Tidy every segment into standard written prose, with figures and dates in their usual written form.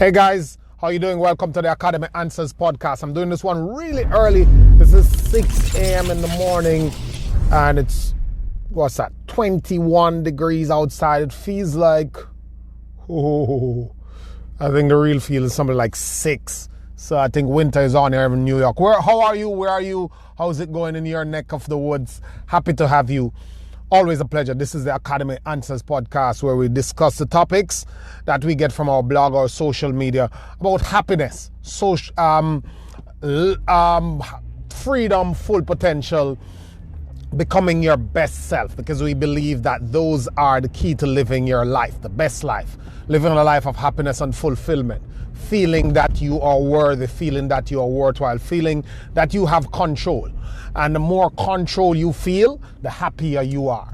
Hey guys, how you doing? Welcome to the Academy Answers podcast. I'm doing this one really early. This is 6 a.m. in the morning and it's, 21 degrees outside. It feels like, I think the real feel is something like 6. So I think winter is on here in New York. How are you? Where are you? How's it going in your neck of the woods? Happy to have you. Always a pleasure. This is the Academy Answers podcast where we discuss the topics that we get from our blog or social media about happiness, freedom, full potential, becoming your best self, because we believe that those are the key to living your life, the best life, living a life of happiness and fulfillment, feeling that you are worthy, feeling that you are worthwhile, feeling that you have control. And the more control you feel, the happier you are.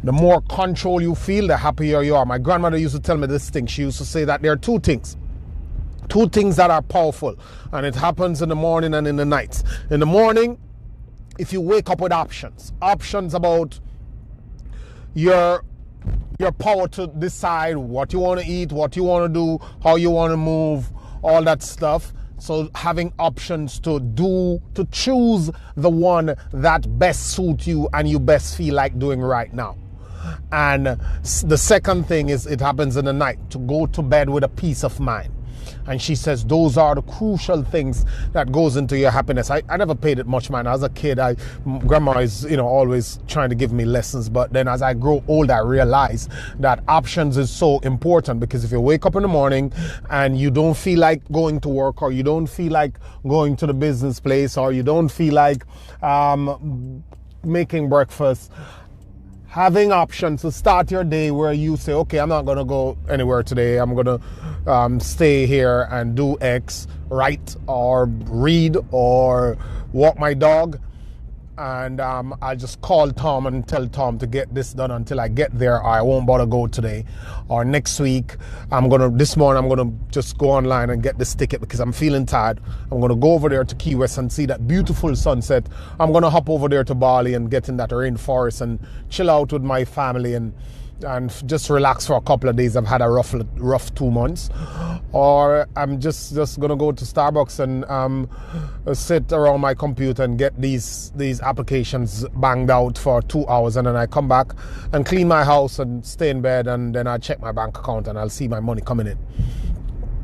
The more control you feel, the happier you are. My grandmother used to tell me this thing. She used to say that there are two things that are powerful, and it happens in the morning and in the night. In the morning, if you wake up with options about your power to decide what you want to eat, what you want to do, how you want to move, all that stuff. So having options to choose the one that best suits you and you best feel like doing right now. And the second thing is, it happens in the night, to go to bed with a peace of mind. And she says those are the crucial things that goes into your happiness. I never paid it much mind. As a kid, grandma is always trying to give me lessons. But then as I grow older, I realize that options is so important, because if you wake up in the morning and you don't feel like going to work, or you don't feel like going to the business place, or you don't feel like making breakfast, having options to start your day where you say, okay, I'm not going to go anywhere today. I'm going to stay here and do X, write or read or walk my dog. And I'll just call Tom and tell Tom to get this done until I get there, or I won't bother go today. Or next week, this morning I'm going to just go online and get this ticket because I'm feeling tired. I'm going to go over there to Key West and see that beautiful sunset. I'm going to hop over there to Bali and get in that rainforest and chill out with my family and just relax for a couple of days. I've had a rough 2 months. Or I'm just gonna go to Starbucks and sit around my computer and get these applications banged out for 2 hours, and then I come back and clean my house and stay in bed, and then I check my bank account and I'll see my money coming in.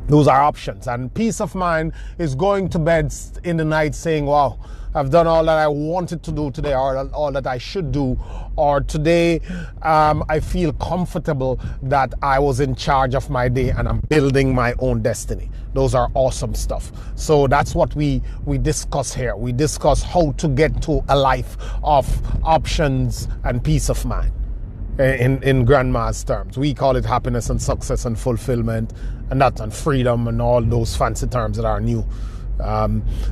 Those are options. And peace of mind is going to bed in the night saying, wow, I've done all that I wanted to do today, or all that I should do, or today I feel comfortable that I was in charge of my day and I'm building my own destiny. Those are awesome stuff. So that's what we discuss here. We discuss how to get to a life of options and peace of mind. In grandma's terms, we call it happiness and success and fulfillment, and freedom and all those fancy terms that are new.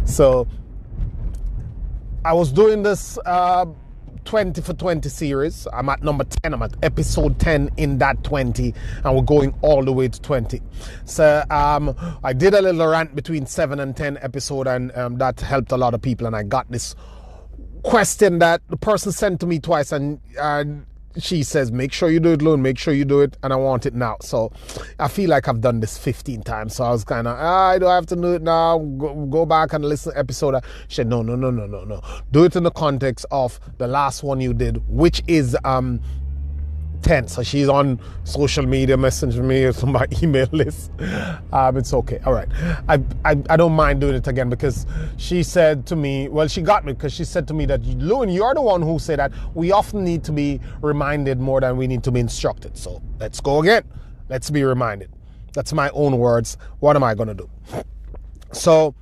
So I was doing this 20 for 20 series. I'm at number 10. I'm at episode 10 in that 20, and we're going all the way to 20. So I did a little rant between 7 and 10 episode, and that helped a lot of people. And I got this question that the person sent to me twice, and she says, make sure you do it, Loon, make sure you do it, and I want it now. So I feel like I've done this 15 times. So I was kind of, do I have to do it now? Go back and listen to episode. She said, no. Do it in the context of the last one you did, which is 10. So she's on social media, messaging me on my email list. It's okay. All right. I don't mind doing it again, because she said to me, well, she got me, because she said to me that, Lewin, you're the one who said that we often need to be reminded more than we need to be instructed. So let's go again. Let's be reminded. That's my own words. What am I going to do? So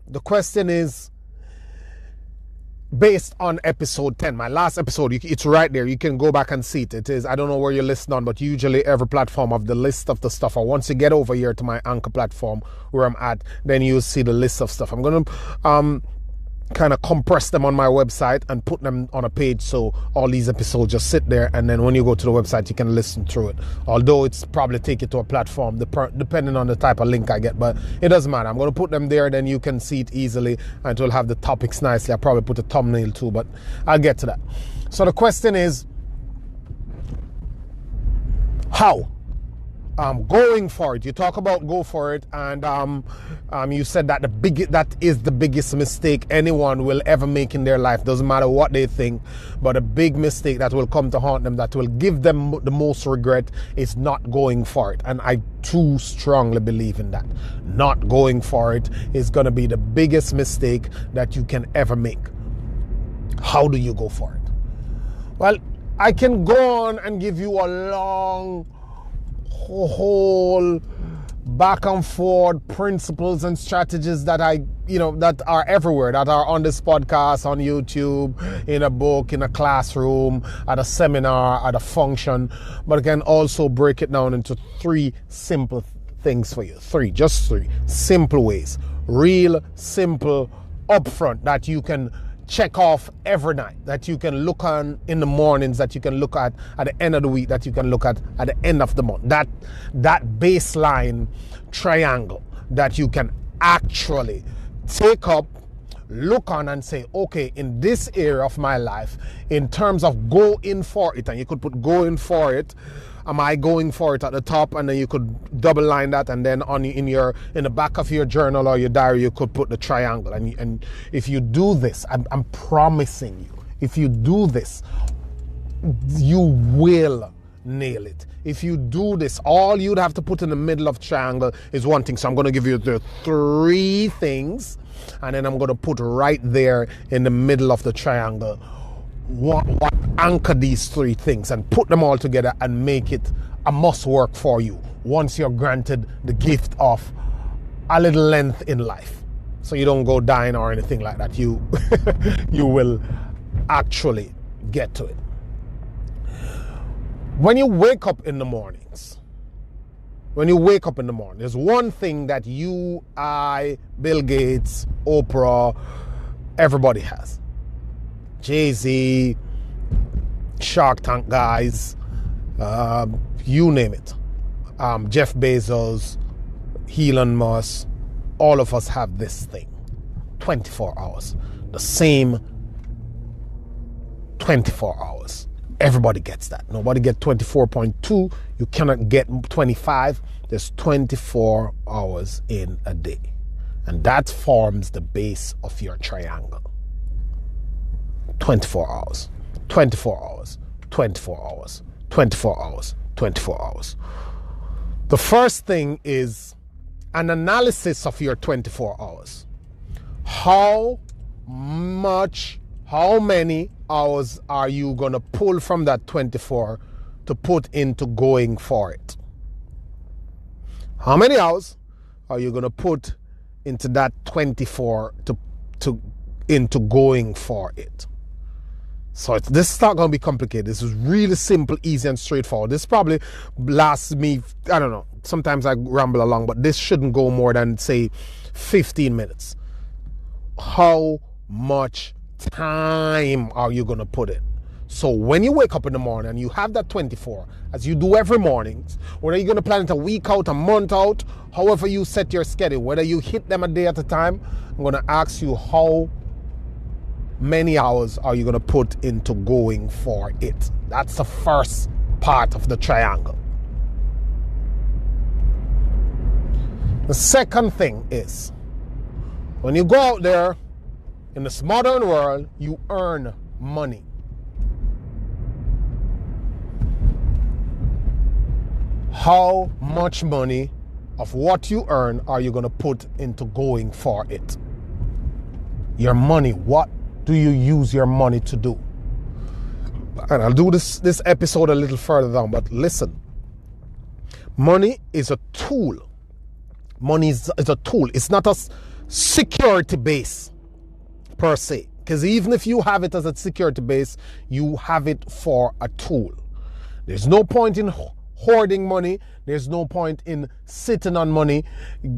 the question is, based on episode 10, my last episode, it's right there. You can go back and see it. It is, I don't know where you listen on, but usually every platform of the list of the stuff, or once you get over here to my Anchor platform where I'm at, then you'll see the list of stuff. I'm going to kind of compress them on my website and put them on a page, so all these episodes just sit there, and then when you go to the website you can listen through it, although it's probably take it to a platform depending on the type of link I get, but it doesn't matter. I'm going to put them there, then you can see it easily, and it will have the topics nicely. I'll probably put a thumbnail too, but I'll get to that. So the question is, how going for it. You talk about go for it, and you said that that is the biggest mistake anyone will ever make in their life. Doesn't matter what they think, but a big mistake that will come to haunt them, that will give them the most regret, is not going for it. And I too strongly believe in that. Not going for it is going to be the biggest mistake that you can ever make. How do you go for it? Well, I can go on and give you a long whole back and forth principles and strategies that that are everywhere, that are on this podcast, on YouTube, in a book, in a classroom, at a seminar, at a function. But I can also break it down into 3 simple things for you. Just three simple ways, real simple, upfront, that you can check off every night, that you can look on in the mornings, that you can look at the end of the week, that you can look at the end of the month. That baseline triangle that you can actually take up, look on and say, okay, in this area of my life, in terms of going for it, and you could put going for it, am I going for it at the top? And then you could double line that, and then in the back of your journal or your diary, you could put the triangle. And if you do this, I'm promising you, if you do this, you will nail it. If you do this, all you'd have to put in the middle of triangle is one thing. So I'm going to give you the 3 things, and then I'm going to put right there in the middle of the triangle what anchor these 3 things, and put them all together and make it a must work for you once you're granted the gift of a little length in life, so you don't go dying or anything like that. You will actually get to it. When you wake up in the mornings, there's one thing that you, I, Bill Gates, Oprah, everybody has. Jay-Z, Shark Tank guys, you name it. Jeff Bezos, Elon Musk, all of us have this thing. 24 hours. The same 24 hours. Everybody gets that. Nobody gets 24.2. You cannot get 25. There's 24 hours in a day. And that forms the base of your triangle. 24 hours, 24 hours, 24 hours, 24 hours, 24 hours. The first thing is an analysis of your 24 hours. How many hours are you going to pull from that 24 to put into going for it? How many hours are you going to put into that 24 into going for it? So this is not going to be complicated. This is really simple, easy, and straightforward. This probably lasts me, I don't know, sometimes I ramble along, but this shouldn't go more than, say, 15 minutes. How much time are you going to put in? So when you wake up in the morning and you have that 24, as you do every morning, whether you're going to plan it a week out, a month out, however you set your schedule, whether you hit them a day at a time, I'm going to ask you, how many hours are you going to put into going for it? That's the first part of the triangle. The second thing is, when you go out there in this modern world, you earn money. How much money of what you earn are you going to put into going for it? Your money, what do you use your money to do? And I'll do this episode a little further down, but listen. Money is a tool. Money is a tool. It's not a security base per se. Because even if you have it as a security base, you have it for a tool. There's no point in hoarding money. There's no point in sitting on money,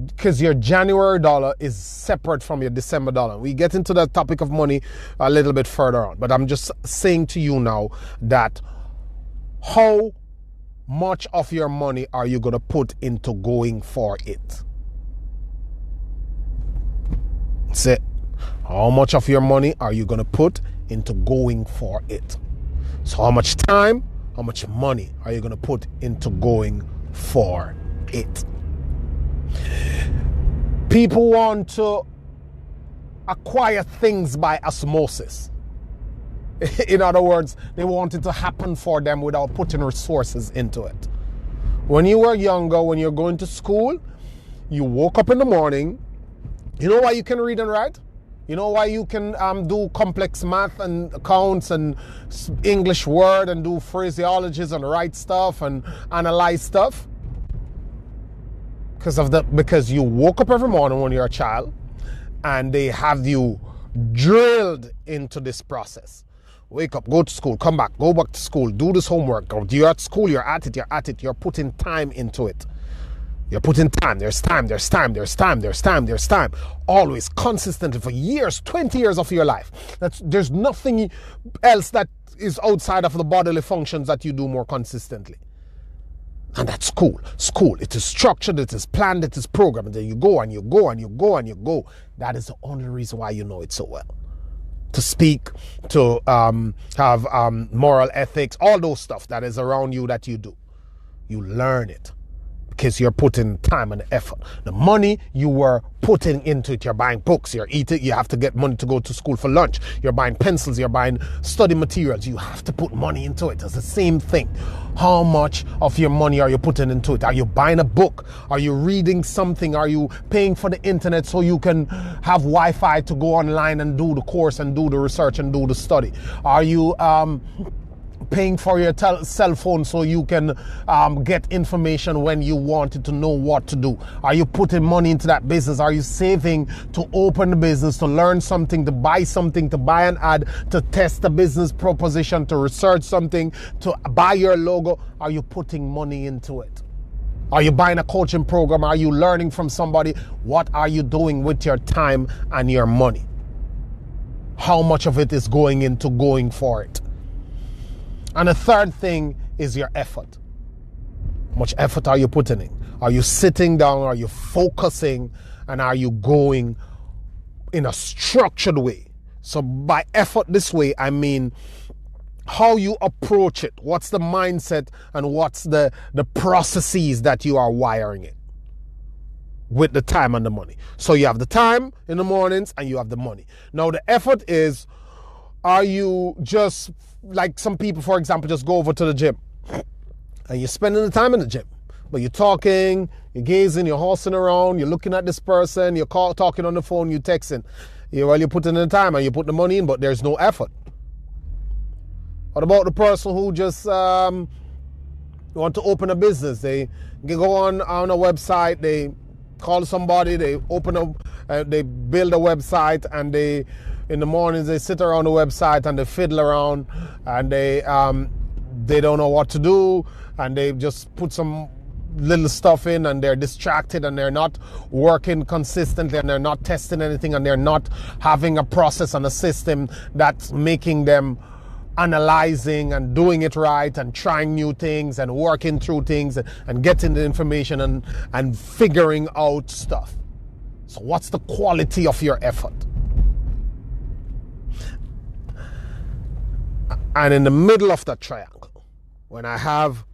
because your January dollar is separate from your December dollar. We get into the topic of money a little bit further on, but I'm just saying to you now that how much of your money are you going to put into going for it? That's it. How much of your money are you going to put into going for it? So how much time, how much money are you going to put into going for it. People want to acquire things by osmosis. In other words, they want it to happen for them without putting resources into it. When you were younger, when you're going to school, you woke up in the morning. You know why you can read and write? You know why you can do complex math and accounts and English word and do phraseologies and write stuff and analyze stuff? Because you woke up every morning when you're a child and they have you drilled into this process. Wake up, go to school, come back, go back to school, do this homework. You're at school, you're at it, you're putting time into it. You're putting time, there's time. Always, consistently for years, 20 years of your life. There's nothing else that is outside of the bodily functions that you do more consistently. And that's school. School, it is structured, it is planned, it is programmed. And then you go and you go and you go and you go. That is the only reason why you know it so well. To speak, to have moral ethics, all those stuff that is around you that you do. You learn it because you're putting time and effort. The money you were putting into it, you're buying books, you're eating, you have to get money to go to school for lunch, you're buying pencils, you're buying study materials, you have to put money into it. It's the same thing. How much of your money are you putting into it? Are you buying a book? Are you reading something? Are you paying for the internet so you can have Wi-Fi to go online and do the course and do the research and do the study? Are you paying for your cell phone so you can get information when you wanted to know what to do? Are you putting money into that business? Are you saving to open the business, to learn something, to buy an ad, to test the business proposition, to research something, to buy your logo? Are you putting money into it? Are you buying a coaching program? Are you learning from somebody? What are you doing with your time and your money? How much of it is going into going for it? And the third thing is your effort. How much effort are you putting in? Are you sitting down? Are you focusing? And are you going in a structured way? So by effort this way, I mean how you approach it. What's the mindset and what's the processes that you are wiring it with the time and the money. So you have the time in the mornings and you have the money. Now the effort is, are you just like some people, for example, just go over to the gym and you're spending the time in the gym, but you're talking, you're gazing, you're horsing around, you're looking at this person, you're talking on the phone, you're texting. You're putting in the time and you put the money in, but there's no effort. What about the person who just want to open a business? They go on a website, they call somebody, they they build a website, and in the mornings they sit around the website and they fiddle around and they don't know what to do, and they just put some little stuff in and they're distracted and they're not working consistently and they're not testing anything and they're not having a process and a system that's making them analyzing and doing it right and trying new things and working through things and getting the information and figuring out stuff. So what's the quality of your effort? And in the middle of that triangle, when I have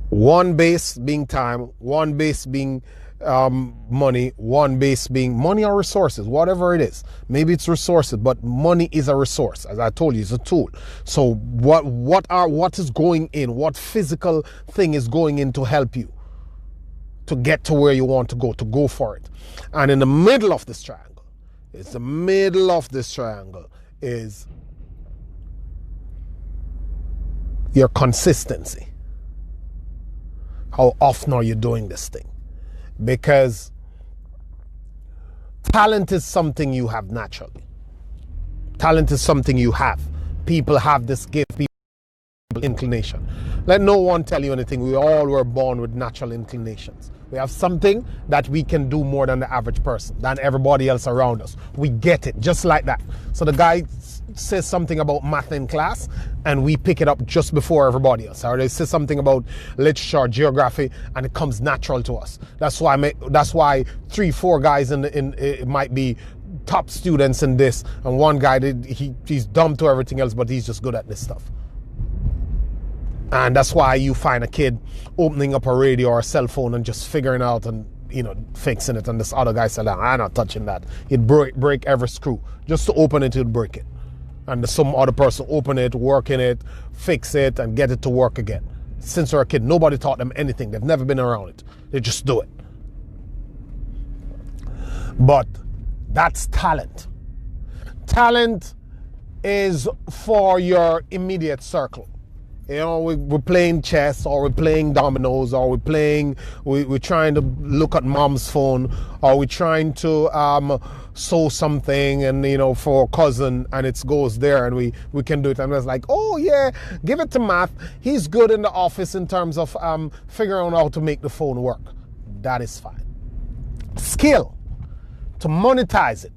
one base being time, one base being money, one base being money or resources, whatever it is. Maybe it's resources, but money is a resource. As I told you, it's a tool. So what is going in? What physical thing is going in to help you to get to where you want to go for it? And in the middle of this triangle, is your consistency. How often are you doing this thing? Because talent is something you have naturally. Talent is something you have. People have this gift, people inclination. Let no one tell you anything. We all were born with natural inclinations. We have something that we can do more than the average person, than everybody else around us. We get it just like that. So the guy says something about math in class and we pick it up just before everybody else. Or they say something about literature, geography, and it comes natural to us. That's why 3-4 guys it might be top students in this, and one guy he's dumb to everything else, but he's just good at this stuff. And that's why you find a kid opening up a radio or a cell phone and just figuring out and, fixing it. And this other guy said, I'm not touching that. He'd break every screw. Just to open it, he'd break it. And some other person open it, work in it, fix it, and get it to work again. Since they're a kid, nobody taught them anything. They've never been around it. They just do it. But that's talent. Talent is for your immediate circle. We're playing chess, or we're playing dominoes, or we're trying to look at mom's phone, or we're trying to sew something and, for a cousin, and it goes there and we can do it. And it's like, oh yeah, give it to Math. He's good in the office in terms of figuring out how to make the phone work. That is fine. Skill, to monetize it,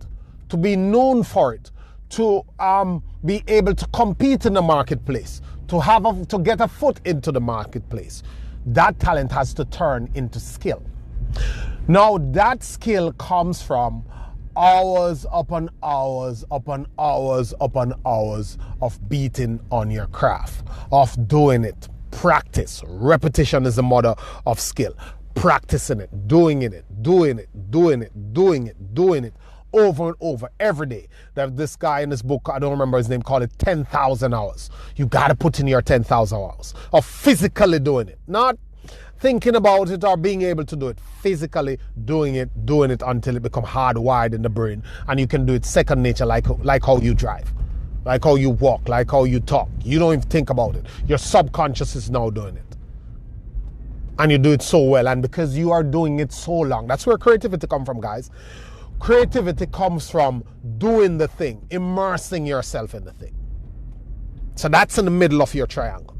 to be known for it, to be able to compete in the marketplace, to get a foot into the marketplace. That talent has to turn into skill. Now that skill comes from hours upon hours upon hours upon hours of beating on your craft, of doing it. Practice. Repetition is the mother of skill. Practicing it, doing it over and over every day. That this guy in this book, I don't remember his name, called it 10,000 hours. You got to put in your 10,000 hours of physically doing it, not thinking about it or being able to do it. Physically doing it until it becomes hardwired in the brain, and you can do it second nature, like how you drive, like how you walk, like how you talk. You don't even think about it. Your subconscious is now doing it. And you do it so well, and because you are doing it so long, that's where creativity comes from, guys. Creativity comes from doing the thing, immersing yourself in the thing. So that's in the middle of your triangle.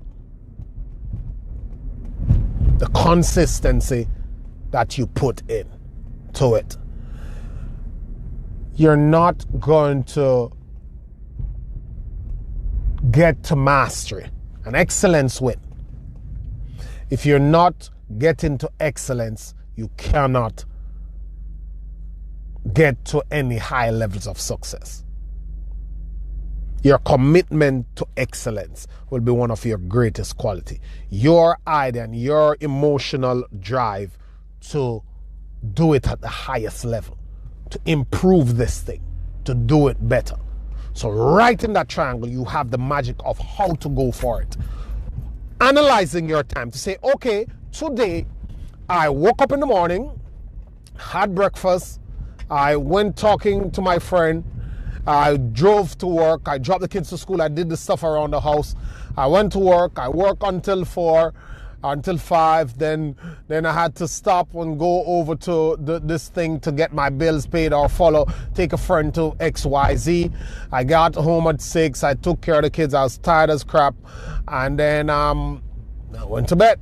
The consistency that you put in to it. You're not going to get to mastery and excellence win. If you're not getting to excellence, you cannot get to any high levels of success. Your commitment to excellence will be one of your greatest quality. Your idea and your emotional drive to do it at the highest level, to improve this thing, to do it better. So right in that triangle, you have the magic of how to go for it. Analyzing your time to say, okay, today I woke up in the morning, had breakfast, I went talking to my friend, I drove to work, I dropped the kids to school, I did the stuff around the house, I went to work, I worked until 4, until 5, then I had to stop and go over to this thing to get my bills paid or take a friend to XYZ. I got home at 6, I took care of the kids, I was tired as crap, and then I went to bed.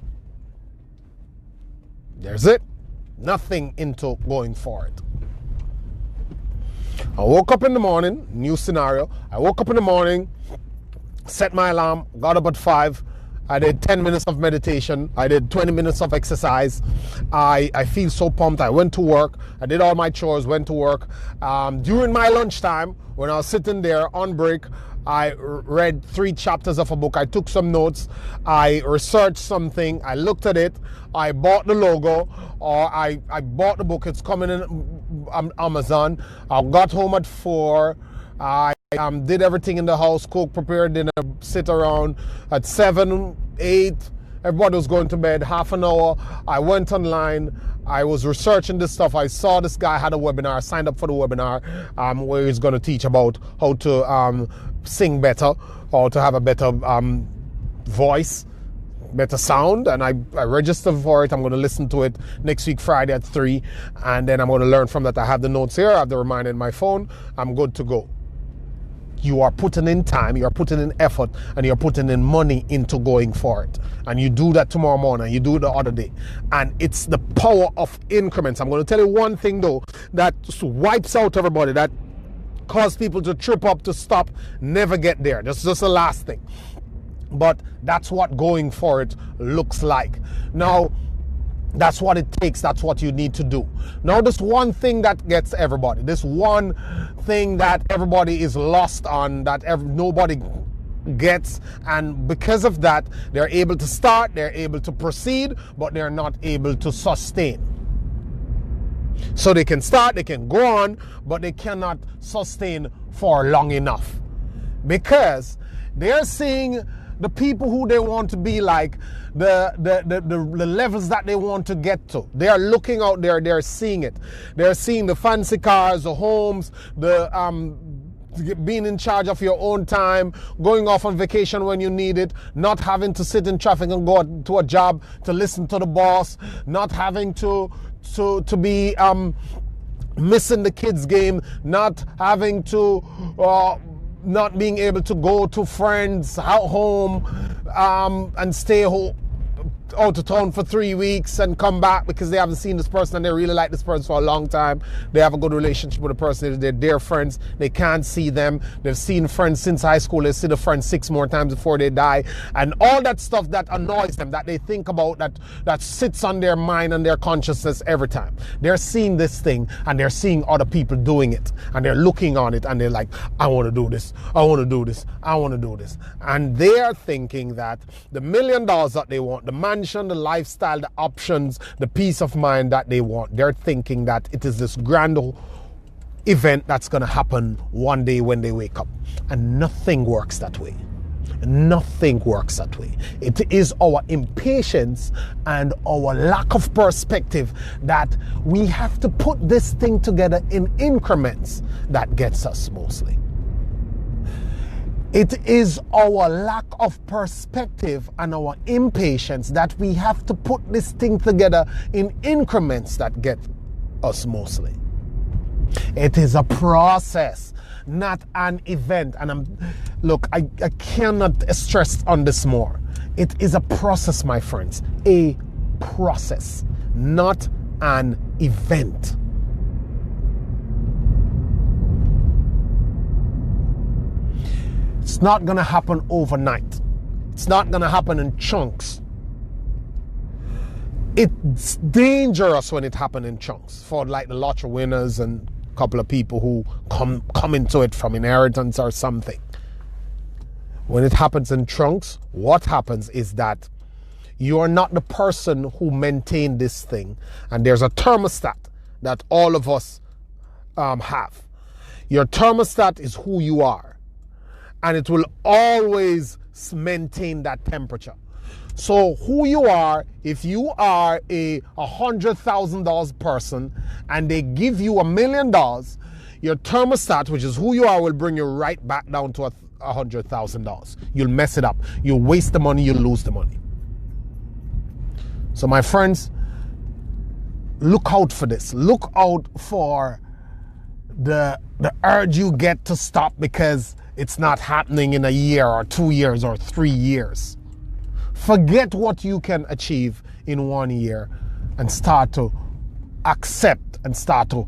There's it. Nothing into going for it. I woke up in the morning, new scenario. I woke up in the morning, set my alarm, got up at 5. I did 10 minutes of meditation. I did 20 minutes of exercise. I feel so pumped. I went to work. I did all my chores, went to work. During my lunchtime, when I was sitting there on break, I read 3 chapters of a book. I took some notes. I researched something. I looked at it. I bought the logo, or I bought the book. It's coming in on Amazon. I got home at 4. I did everything in the house, cook, prepared dinner, sit around. At 7, 8, everybody was going to bed. Half an hour, I went online. I was researching this stuff. I saw this guy had a webinar. I signed up for the webinar where he's going to teach about how to sing better, or to have a better voice, better sound. And I registered for it. I'm going to listen to it next week, Friday at 3. And then I'm going to learn from that. I have the notes here. I have the reminder in my phone. I'm good to go. You are putting in time, you're putting in effort, and you're putting in money into going for it. And you do that tomorrow morning, you do it the other day. And it's the power of increments. I'm going to tell you one thing though, that wipes out everybody, that cause people to trip up, to stop, never get there. That's just the last thing. But that's what going for it looks like. Now, that's what it takes. That's what you need to do. Now, this one thing that gets everybody, this one thing that everybody is lost on, that nobody gets, and because of that, they're able to start, they're able to proceed, but they're not able to sustain. So they can start, they can go on, but they cannot sustain for long enough, because they're seeing the people who they want to be like, the levels that they want to get to. They are looking out there, they're seeing it. They're seeing the fancy cars, the homes, the being in charge of your own time, going off on vacation when you need it, not having to sit in traffic and go to a job to listen to the boss, not having to be missing the kids' game, not having to not being able to go to friends' home and stay out of town for 3 weeks and come back because they haven't seen this person and they really like this person for a long time. They have a good relationship with the person. They're dear friends. They can't see them. They've seen friends since high school. They see the friends 6 more times before they die. And all that stuff that annoys them, that they think about, that sits on their mind and their consciousness every time. They're seeing this thing and they're seeing other people doing it. And they're looking on it and they're like, I want to do this. I want to do this. I want to do this. And they are thinking that the $1 million that they want, the mansion, the lifestyle, the options, the peace of mind that they want, they're thinking that it is this grand event that's going to happen one day when they wake up. And nothing works that way. Nothing works that way. It is our impatience and our lack of perspective that we have to put this thing together in increments that gets us mostly. It is our lack of perspective and our impatience that we have to put this thing together in increments that get us mostly. It is a process, not an event. And I cannot stress on this more. It is a process, my friends. A process, not an event. It's not going to happen overnight. It's not going to happen in chunks. It's dangerous when it happens in chunks for like the lottery winners and a couple of people who come into it from inheritance or something. When it happens in chunks, what happens is that you are not the person who maintained this thing. And there's a thermostat that all of us have. Your thermostat is who you are. And it will always maintain that temperature. So who you are, if you are a $100,000 person and they give you $1 million, your thermostat, which is who you are, will bring you right back down to $100,000. You'll mess it up. You'll waste the money. You'll lose the money. So my friends, look out for this. Look out for the urge you get to stop because it's not happening in a year or 2 years or 3 years. Forget what you can achieve in 1 year and start to accept and start to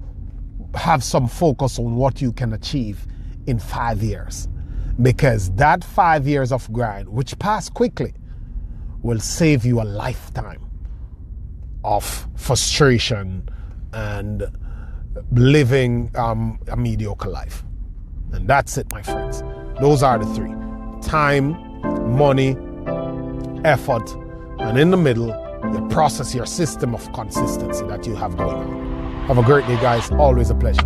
have some focus on what you can achieve in 5 years. Because that 5 years of grind, which pass quickly, will save you a lifetime of frustration and living a mediocre life. And that's it, my friends. Those are the 3. Time, money, effort, and in the middle, your process, your system of consistency that you have going on. Have a great day, guys. Always a pleasure.